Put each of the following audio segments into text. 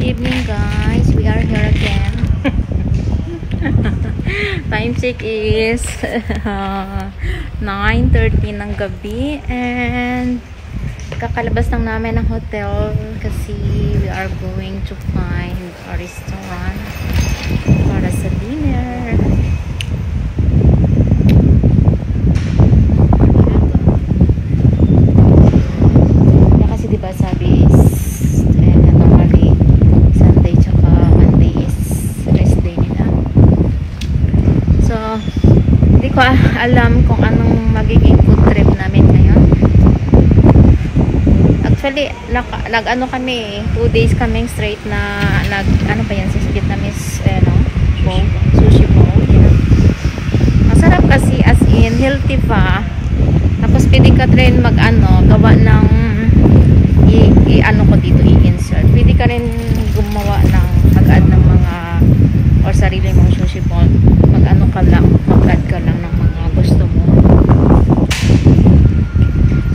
evening guys, we are here again. Time check is 9:30 ng gabi and kakalabas lang namin ng hotel kasi we are going to find a restaurant para sa dinner. Yeah, kasi diba sabi is normally Sunday tsaka Monday is rest day nila. So hindi ko alam kung anong magiging food trip namin ngayon. Actually, nag-ano kami, 2 days kaming straight na ano pa yan, sisigit namin sushi bowl. Yeah. Masarap kasi, as in, healthy pa. Tapos pwede ka rin gawa ng i-ano ko dito, i-insert. Pwede ka rin gumawa ng mag-add ng mga or sarili mong sushi bowl. Mag-ano ka lang, mag-add ka lang ng mga gusto mo.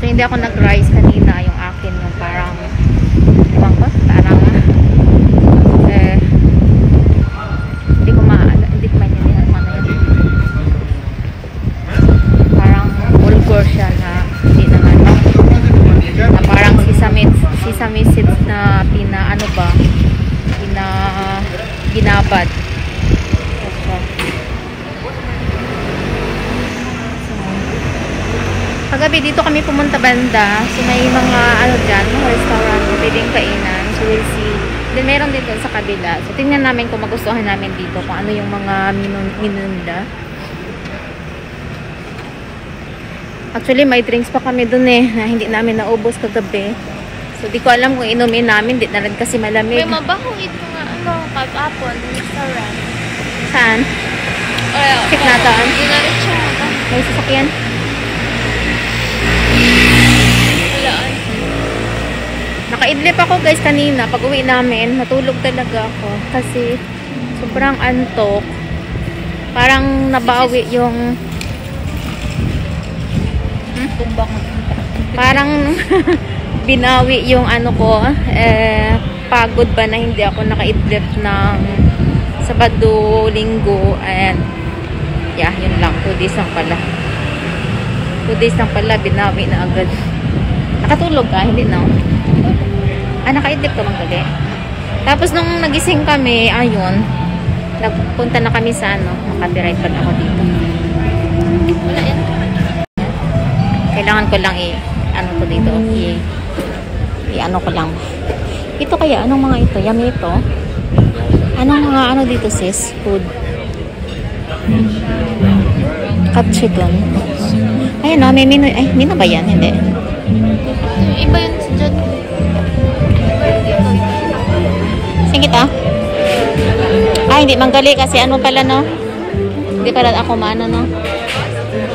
So, hindi ako nag-rice kanina, yung akin yung parang hindi ko maintindihan kung ano yun. Parang bulgur siya na hindi naman na parang sesame seeds na ginabad. Paggabi dito kami pumunta banda. So may mga dyan, mga restaurant na pwedeng kainan. So we'll see. Then meron din doon sa kabila. So tingnan namin kung magustuhan namin dito kung ano yung mga minunda. Actually may drinks pa kami doon na hindi namin naubos kagabi. So di ko alam kung inumin namin. Di na rin kasi malamig. May mabaho ito nga kapapon restaurant. Saan? Check natin. May sasakyan. Nakaidlip ako guys kanina. Pag uwi namin, natulog talaga ako. Kasi sobrang antok. Parang nabawi yung parang binawi yung pagod ba na hindi ako nakaidlip ng Sabado, Linggo, and yeah, yun lang. 2 days lang pala. 2 days lang pala, binawi na agad. Nakatulog ka? Hindi na. Nakaidlip ka bang gali? Tapos nung nagising kami, ayun, nagpunta na kami sa nakapiright pa ako dito. Wala yan. Kailangan ko lang ko dito. I-ano ko lang. Ito kaya, anong mga ito? Yummy ito. Anong mga dito sis? Food. Katsudon. Ayun may menu. Ay, menu ba yan? Hindi. Iba yun sa dyan. Sing kita? Hindi manggali kasi pala hindi pala ako no?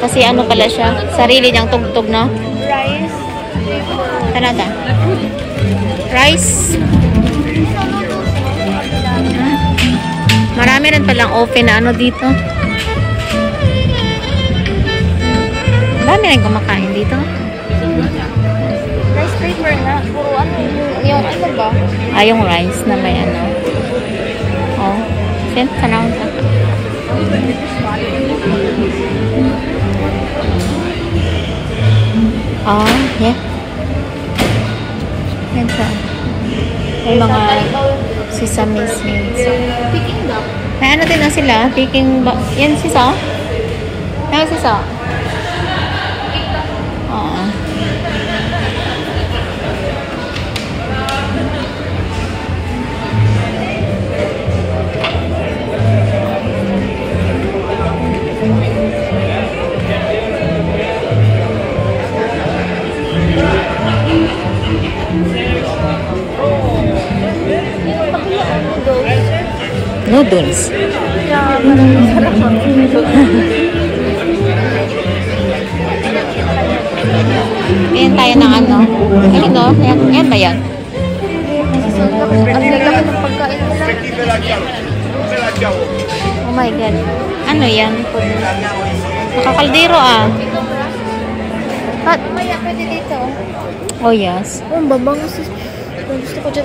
Kasi pala siya, sarili niyang tugtog Rice. Tanada. Rice. Marami rin palang open na dito. Marami rin kumakain dito. Rice paper na. Puro yung ba? Yung rice na may Oh. Sent ka na ako. Yeah. Yan siya. May mga sesame seeds. Peking duck. May din na sila. Peking duck. Yan sisa? Yan sisa? Oo. Noodles. Yeah, maraming sarap. Ayan tayo ng Ayan ba yan? Ang lalaki ng pagkain nila. Oh my God. Ano yan? Nakakaldero Maya, pwede dito. Oh yes. Babang. Gusto ko dyan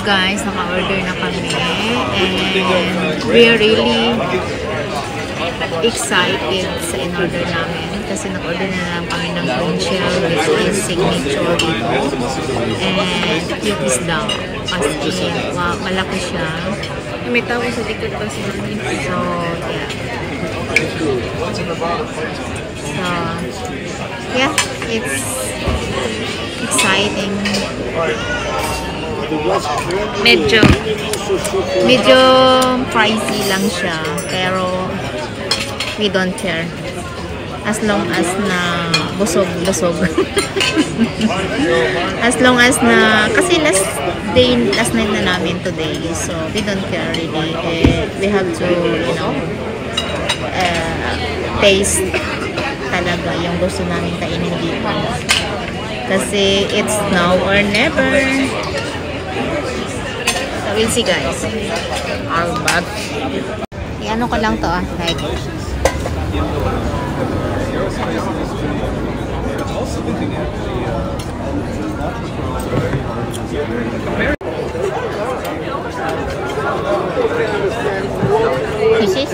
So guys, naka-order na kami and we're really excited sa in-order namin kasi nag-order na lang kami ng green shell which is signature dito and yung isda as in, wow, malaki siya. May tao sa likod pa si Mami. So, yeah. So, yeah, it's exciting. Medyo pricey lang siya, pero we don't care. As long as na busog. As long as na, kasi last night na namin today, so we don't care really. We have to, you know, taste talaga yung gusto namin kainin dito. Kasi it's now or never. So we'll see guys. Our bag. Ano ko lang to like this is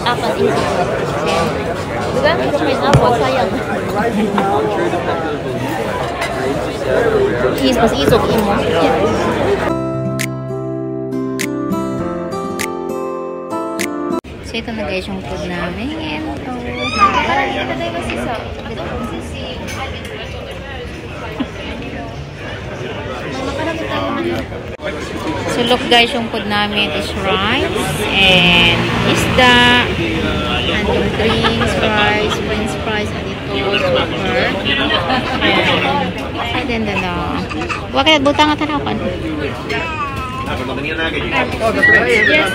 Apat isa. Diba? Pineapple, sayang. Mas isog mo. So ito na guys yung food namin. So look guys, yung food namin is rice and isda and yung drinks, fries, french fries, and ito super. And then wag kaya butang at harapan. Yes.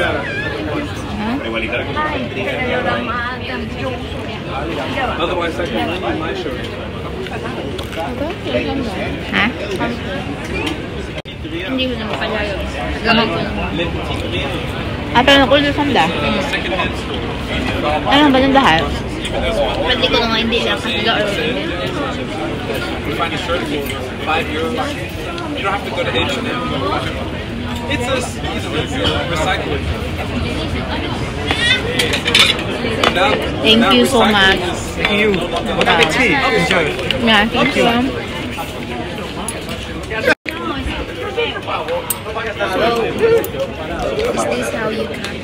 Otherwise, I can lend you my shirt. Ha? Hindi mo naman kaya yun. Gamay ko naman. Pero nakulil sanda. Ano ba yung lahat? Pwede ko naman hindi lang kasi ga-order. Find a shirt for €5. You don't have to go to H&M. It's as easily recycling. Thank you so much. Thank you. Bon appétit. Enjoy. Yeah, thank you. Is this how you cut it?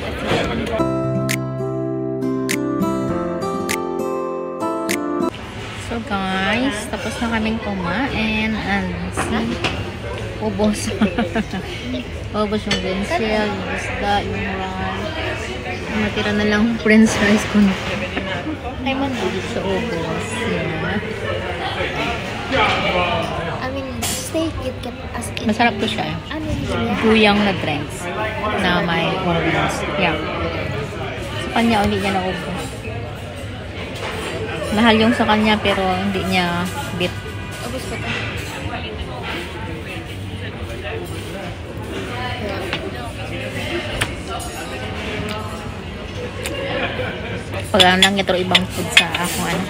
So guys, tapos na kaming kumain and see, ubos. Ubos yung bensel, yung isda, yung rice. Matira na lang french fries ko na. Ay mo na. So ubos. Yeah. I mean, steak you get as in. Masarap to siya. Ano yung Guyang na drinks na may orange. Yeah. Sa kanya, hindi niya naubos. Mahal yung sa kanya pero hindi niya bit. Ubus ko to. Pag lang ito ibang food sa ako ano.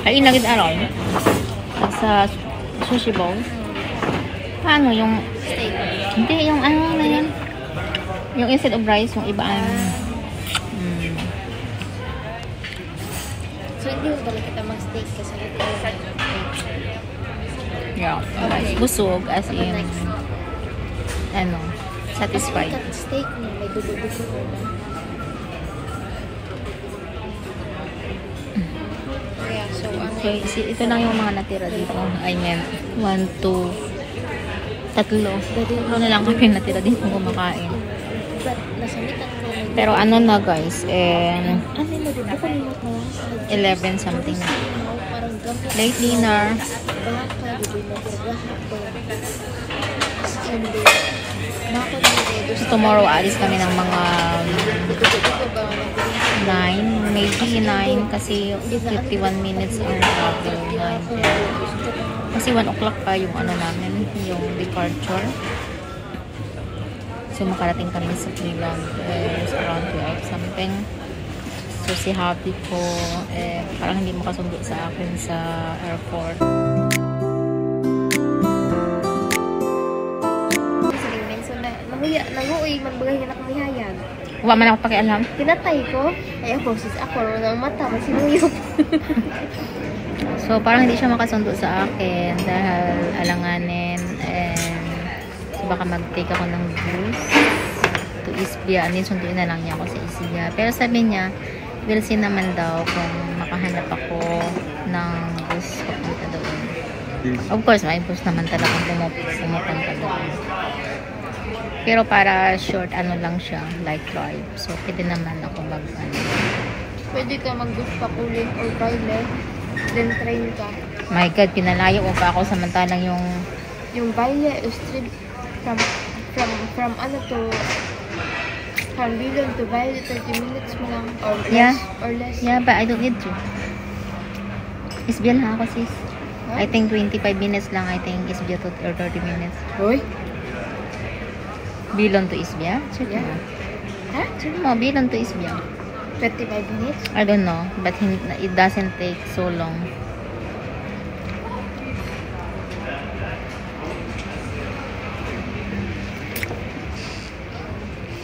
Ay inagid aron. Sa sushi bowl. Paano yung Steak. hindi yung ano na yan. Yung instead of rice, yung iba ang So, hindi mo talaga kita mag-steak kasi yeah. Busog as in ano, satisfied. Steak na may dugo-dugo. Yeah, so ano So, ito lang yung mga natira dito. I mean, 1, 2, 3. Tatlo na lang kami natira dito kumakain. but nasamitan ko. Pero ano na guys, Ano yung nadugo ko nilot na lang? 11 something na. Parang gamit. Late dinner. Baka, dugo na gahapon. And then, baka nilito. So, tomorrow alis kami ng mga Dugo-dugo ba? 9, maybe 9 kasi 51 minutes ang travel. 9. Kasi 1 o'clock pa yung ano namin, yung departure. So makarating kami sa Cleveland around 12 something. So kaso si hubby ko, parang hindi makasundo sa akin sa airport. So, nanguoy, magbagay na nakamihayag. Huwag man ako pakialam. Tinatay ko. Ay, boses ako. Ng mata, masinuyok. So, parang hindi siya makasundo sa akin dahil alanganin and baka mag-take ako ng bus to Isbia. And then, sunduin na lang niya ako sa Isbia. Pero sabi niya, we'll see naman daw kung makahanap ako ng bus papunta doon. Of course, may bus naman talagang pumupunta doon. Pero para short, ano lang siya, light drive. So, pwede naman ako Pwede ka mag-bus papuling or baile. Then train ka. My God, pinalayo ko pa ako samantalang Yung baile, straight from ano to from Bilon to Baile, 30 minutes mo lang or less. Yeah, but I don't need to. Isbia lang ako, sis. Huh? I think 25 minutes lang, I think Isbia to or 30 minutes. Hoy? Bilon to Isbia? Check Yeah. mo. Ha? Check mo, Bilon to Isbia. 25 minutes? I don't know, but it doesn't take so long.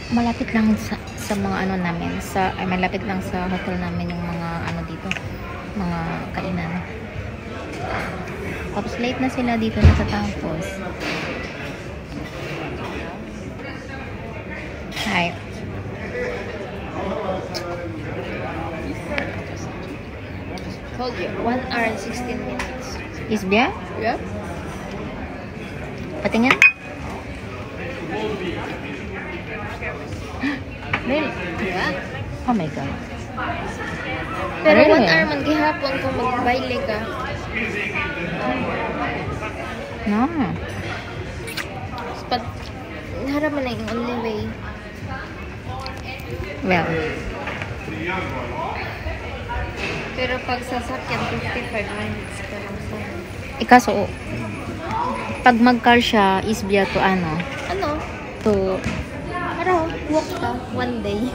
Malapit lang sa mga ano namin, malapit lang sa hotel namin yung mga ano dito, mga kainan. Tapos late na sila dito natatapos. Hi. Told you, 1 hour and 16 minutes. Isbia? Yeah? Patingin? Really? Yeah. Oh my God. Pero Really? 1 hour man gihapon kung mag-baile ka. No. Pag harap man lang yung only way. Well, Pero pag sasakyan, 55 minutes ka lang sa... ikaso, pag mag-car siya, Isbia to ano? Ano? To, Para walk ka, one day.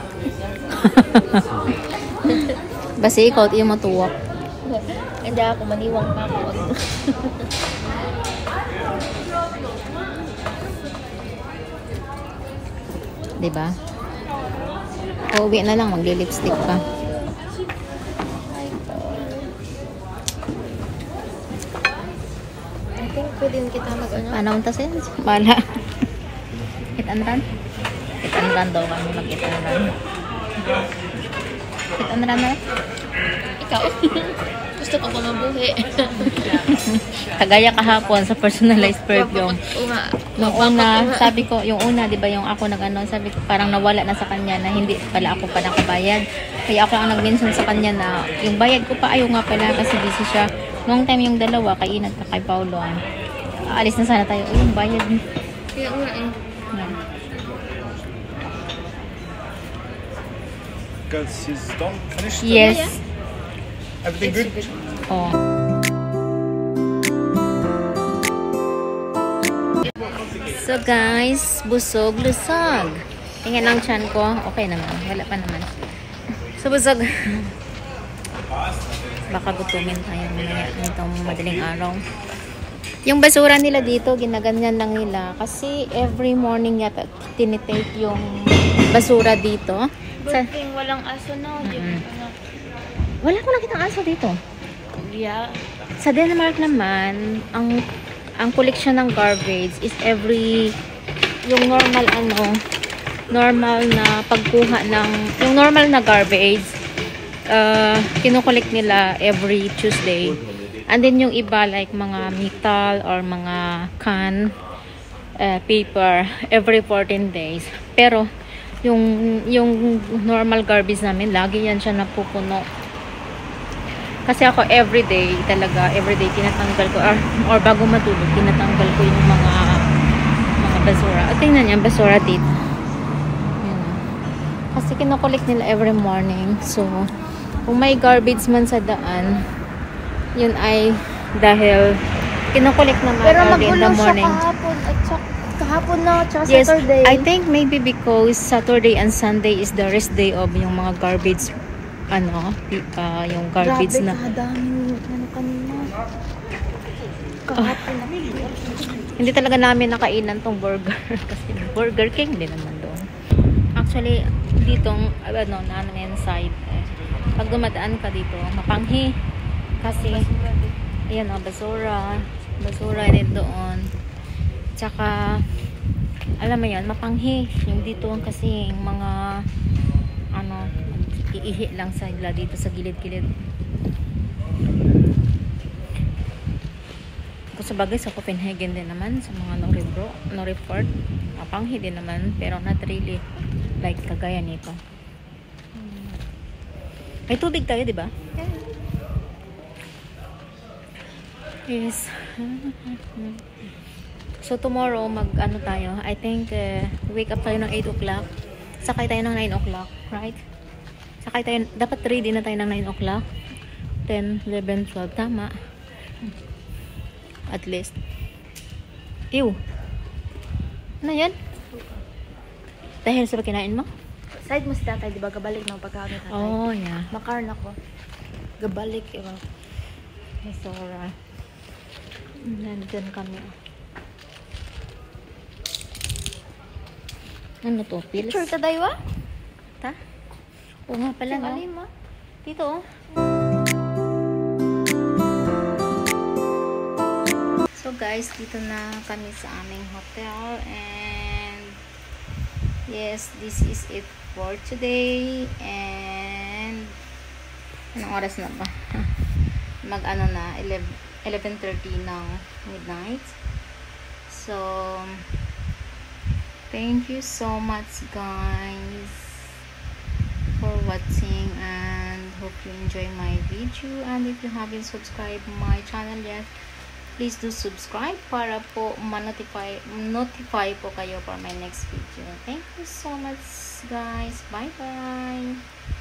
basta ikaw, yung matuwak. Hindi ako, maniwang pa ako. Diba? Uuwi na lang, magli-lipstick ka. I think pwede kita mag-ano. Paano ang tasin? Bala. Hit and run? Hit and run daw kami, mag-hit and run. Hit and run na? Ikaw? Gusto ko pa mabuhi. Kagaya kahapon sa personalized perfume. Una. Nung una, sabi ko, yung una, di ba yung ako nag-ano, sabi ko, parang nawala na sa kanya na hindi pala ako pa nakabayad. Kaya ako ang nag-mention sa kanya na yung bayad ko pa, ayaw nga pala kasi busy siya. Noong time yung dalawa, kay Inat ka kay Paulo, alis na sana tayo. O, yung bayad. Kaya nga eh. Yan. Guys, she's done, finished. Yes. Everything good? Oh. So guys, busog, lusog. Tingnan ang tiyan ko. Okay naman. Wala pa naman. So busog. Baka gutumin tayo mamaya nitong madaling araw. Yung basura nila dito, ginaganyan lang nila. Kasi every morning yata tinitake yung basura dito. Good thing walang aso na. Wala ko nakita aso dito. Yeah. Sa Denmark naman, ang collection ng garbage is yung normal na pagkuha ng yung normal na garbage kino-collect nila every Tuesday. And then yung iba like mga metal or mga can paper every 14 days. Pero yung normal garbage namin, lagi yan siya napupuno. Kasi ako everyday tinatanggal ko or bago matulog tinatanggal ko yung mga basura. At tingnan niyo, basura dito. Yan. Kasi kino-collect nila every morning. So, kung may garbage man sa daan, yun ay dahil kino-collect naman Pero early in the magulo siya morning. kahapon na, tsaka Yes, Saturday. I think maybe because Saturday and Sunday is the rest day of yung mga garbage yung garbage na. Grabe, kadaming ano kanina. Kahapon ako. Hindi talaga namin nakainan tong burger. Kasi Burger King din naman doon. Actually, ditong, side, pag dumadaan ka dito, mapanghi. Kasi, ayan basura. Basura din doon. Tsaka, alam mo yan, mapanghi. Yung dito kasi, yung mga, iihi lang sila dito sa gilid-gilid. Kung sa bagay, sa Copenhagen din naman, sa mga no-report, mapanghi din naman, pero not really like kagaya nito. May tubig tayo, di ba? Yes. So tomorrow, tayo, I think, wake up tayo ng 8 o'clock. Sakay tayo ng 9 o'clock, right? Sakay tayo, dapat ready na tayo ng 9 o'clock. 10, 11, 12, tama. At least. Ew. Ano yan? Dahil sa kinain mo? Side mo si tatay, di ba? Gabalik ng pagkain ni tatay. Oh, yeah. Makarn ako. Gabalik, iba. Masora. Nandun kami. Ano to? Pilis? Picture ta dayo ah? Ta? Oo nga pala, no? Alim ah. Dito, oh. So guys, dito na kami sa aming hotel and yes, this is it for today. And anong oras na ba? Na 11:30 ng midnight. So thank you so much guys for watching and hope you enjoy my video. And if you haven't subscribed my channel yet, please do subscribe para po notify po kayo for my next video. Thank you so much guys. Bye bye.